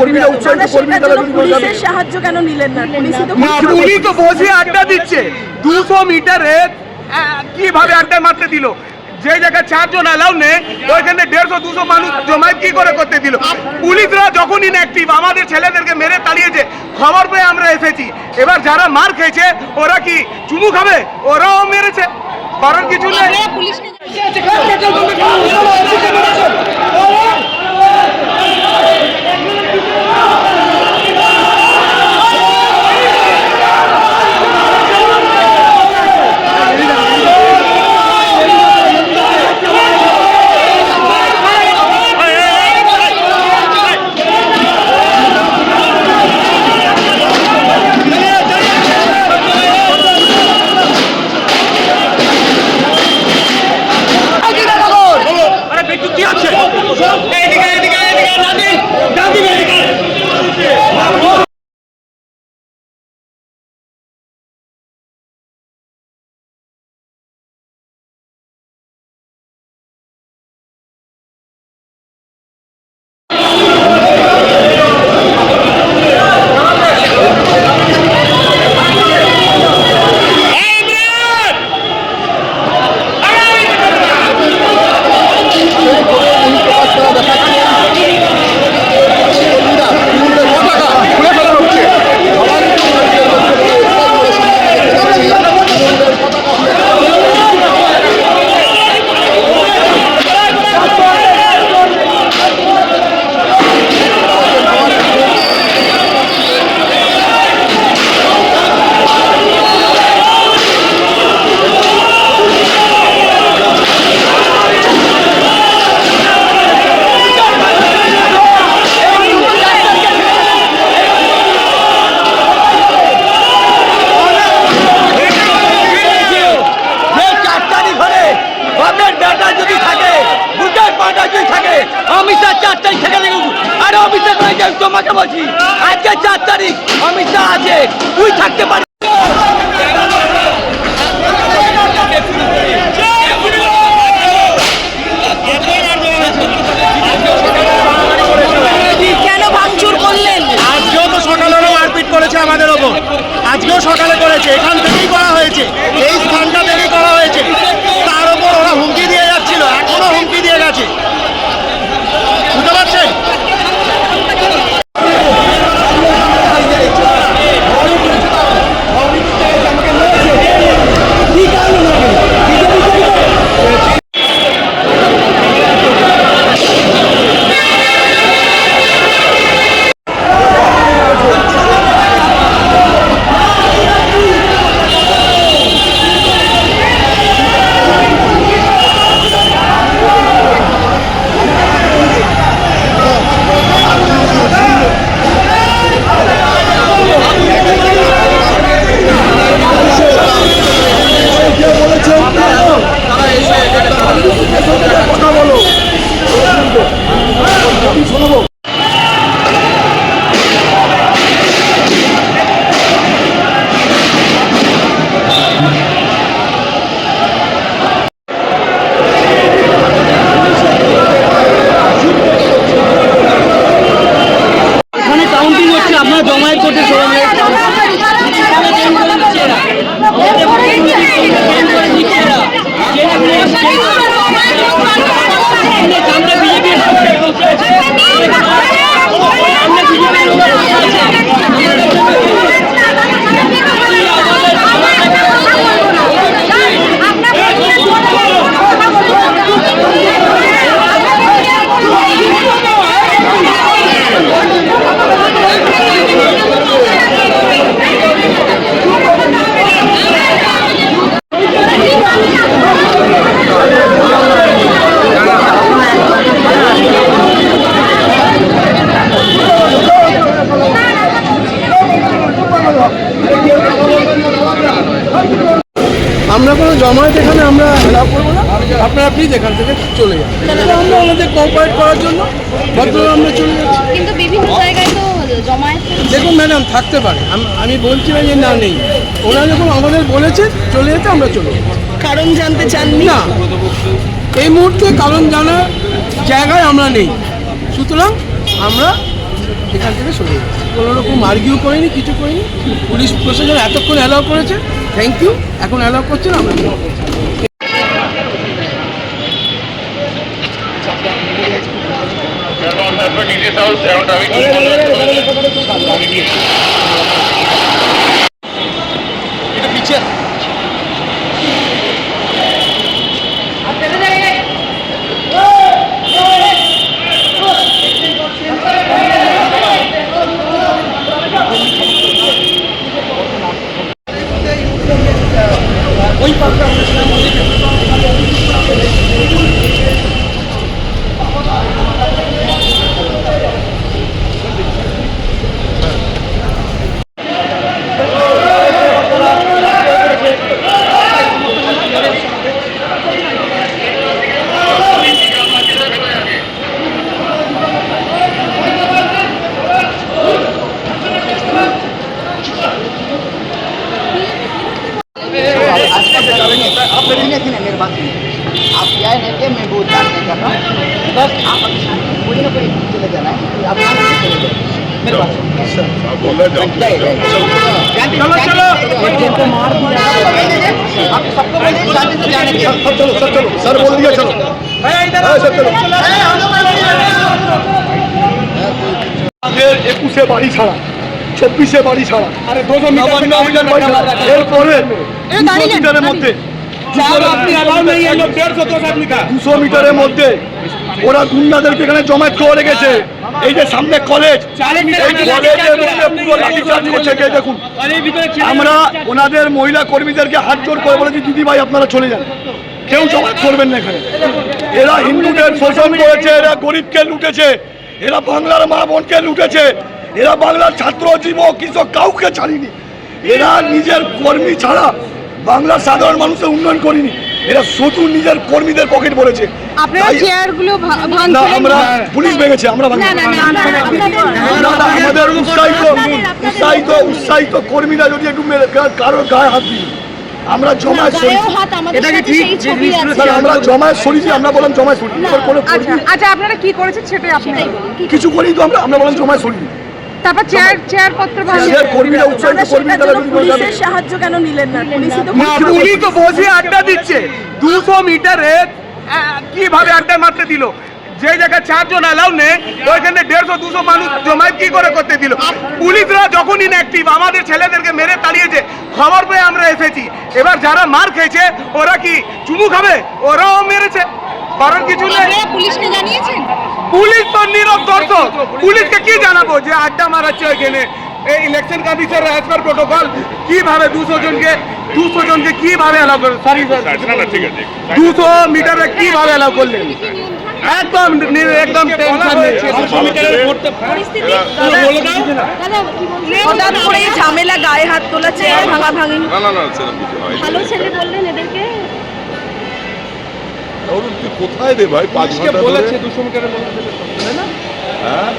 কর্মীরা উৎসাহিত কর্মী তারা পুলিশের সাহায্য কেন নিলেন না? পুলিশ তো বসে আড্ডা দিচ্ছে 200 মিটারে কিভাবে আড্ডা মারতে দিল? যে জায়গায় 4 জন অ্যালাউ নেই ওইখানে 150-200 মানুষ জমায়েত কি করে করতে দিল? পুলিশরা যখন ইনঅ্যাক্টিভ আমাদের ছেলেদেরকে মেরে তাড়িয়েছে, খবর পেয়ে আমরা এসেছি। এবার যারা মার খেয়েছে ওরা কি চুমু খাবে? ওরাও মেরেছে, করার কিছু নেই। তোমাকে বলছি আজকে 4 তারিখ অমিত শাহ আছে, তুই থাকতে পারিস। কেন ভাঙচুর করলেন? আজকেও তো সকালেরও মারপিট করেছে আমাদের ওপর, আজকেও সকালে করেছে, এখান থেকেই করা হয়েছে, এই স্থানটা থেকেই করা হয়েছে। তার উপর ওরা হুমকি দিয়ে যাচ্ছিল, এখনো হুমকি দিয়ে গেছে, বুঝতে পারছেন? আমরা কোনো জমায়েত এখানে আমরা অ্যালাউ করবো না, আপনারা প্লিজ এখান থেকে চলে যান। আমরা আমাদের কোঅপারেট করার জন্য ভদ্রভাবে আমরা চলে যাচ্ছি। কিন্তু বিভিন্ন জায়গায় তো জমায়েত দেখুন ম্যাডাম, থাকতে পারে, আমি বলছি না যে না নেই, ওরা যখন আমাদের বলেছে চলে যেতে আমরা চলে যাচ্ছি। কারণ জানতে চাননি? না, এই মুহূর্তে কারণ জানার জায়গায় আমরা নেই, সুতরাং আমরা এখান থেকে আর্গিউ করিনি, কিছু করিনি। পুলিশ প্রশাসন এতক্ষণ অ্যালাউ করেছে, থ্যাংক ইউ। এখন অ্যালাউ করছে না, আমরা आप मेरे बात सुनिए। आप क्या है कि मैं वो बात नहीं कर रहा हूँ, बस आप कोई ना कोई चले जाना है, आप यहाँ से चले जाए मेरे बात जिनको मार दिया आप सबको बोलिए शादी से जाने के चलो सर बोल दिया चलो আমাদের 21-এ বাড়ি ছাড়া 24-এ বাড়ি ছাড়া আরে 200 মিটার বাড়ি ছাড়া এরপরে 200 মিটারের মধ্যে আপনি অ্যালাউ নেই এই লোক 150 আদমি কা 200 মিটারের মধ্যে ওরা গুন্ডাদেরকে এখানে জমায়েত করে রেখেছে। এই যে সামনে কলেজ, এই কলেজের মধ্যে পুরো লাঠিচার্জ করছে। কে দেখুন, আমরা ওনাদের মহিলা কর্মীদেরকে হাত জোর করে বলেছি দিদি ভাই আপনারা চলে যান, কেউ জমায়েত করবেন না এখানে। এরা হিন্দুদের শোষণ করেছে, এরা গরিবকে লুটেছে, এরা বাংলার মা বোনকে লুটেছে, এরা বাংলার ছাত্র যুবক কৃষক কাউকে ছাড়িনি। এরা নিজের কর্মী ছাড়া বাংলার সাধারণ মানুষের উন্নয়ন করেনি। এরা শুধু নিজের কর্মীদের পকেট ভরেছে। আপনারা চেয়ারগুলো না, আমরা পুলিশ ভেঙেছে, আমরা ভাঙিনি। আমাদের উৎসাহিত কর্মীরা যদি একটু কারোর গায়ে হাত দিই, আমরা জমায়েত সরিয়েছি। আমরা জমায়েত সরিয়েছি, আমরা বললাম জমায়েত সরি। আচ্ছা আপনারা কি করেছেন সেটাই আপনারা কিছু করি তো আমরা বললাম জমায়েত সরিয়ে। তারপর চেয়ারপত্র কর্মীরা উৎসাহিত কর্মী তারা যদি পুলিশের সাহায্য কেন নিলেন না? পুলিশ তো বসে আড্ডা দিচ্ছে 200 মিটারে কিভাবে আড্ডা মারতে দিল? যে জায়গায় 4 জন অ্যালাউ নেই ওইখানে 150-200 মানুষ জমায়েত কি করে করতে দিল? পুলিশরা যখন ইনঅ্যাক্টিভ আমাদের ছেলেদেরকে মেরে তাড়িয়েছে, খবর পেয়ে আমরা এসেছি। এবার যারা মার খেয়েছে ওরা কি চুমু খাবে? ওরাও মেরেছে, কারণ কিছু নেই। পুলিশকে জানিয়েছেন? পুলিশ তো নীরব দর্শক, পুলিশকে কি জানাবো যে আড্ডা মারাচ্ছে ওইখানে? এই election commission as per protocol কিভাবে 200 জনকে কিভাবে অ্যালাউ করলেন? সরি স্যার, 200 মিটারে কিভাবে অ্যালাউ করলেন? একদম টেনশন নেই। 200 মিটারের পরিস্থিতি হঠাৎ করে ঝামেলা, গায়ে হাত তোলা, চেয়ার ভাঙা ভাঙি। ভালো ছেলে বললেন এদেরকে? তুই কোথায় রে ভাই 5 ঘন্টা বলেছে 200 মিটারের মধ্যে হ্যাঁ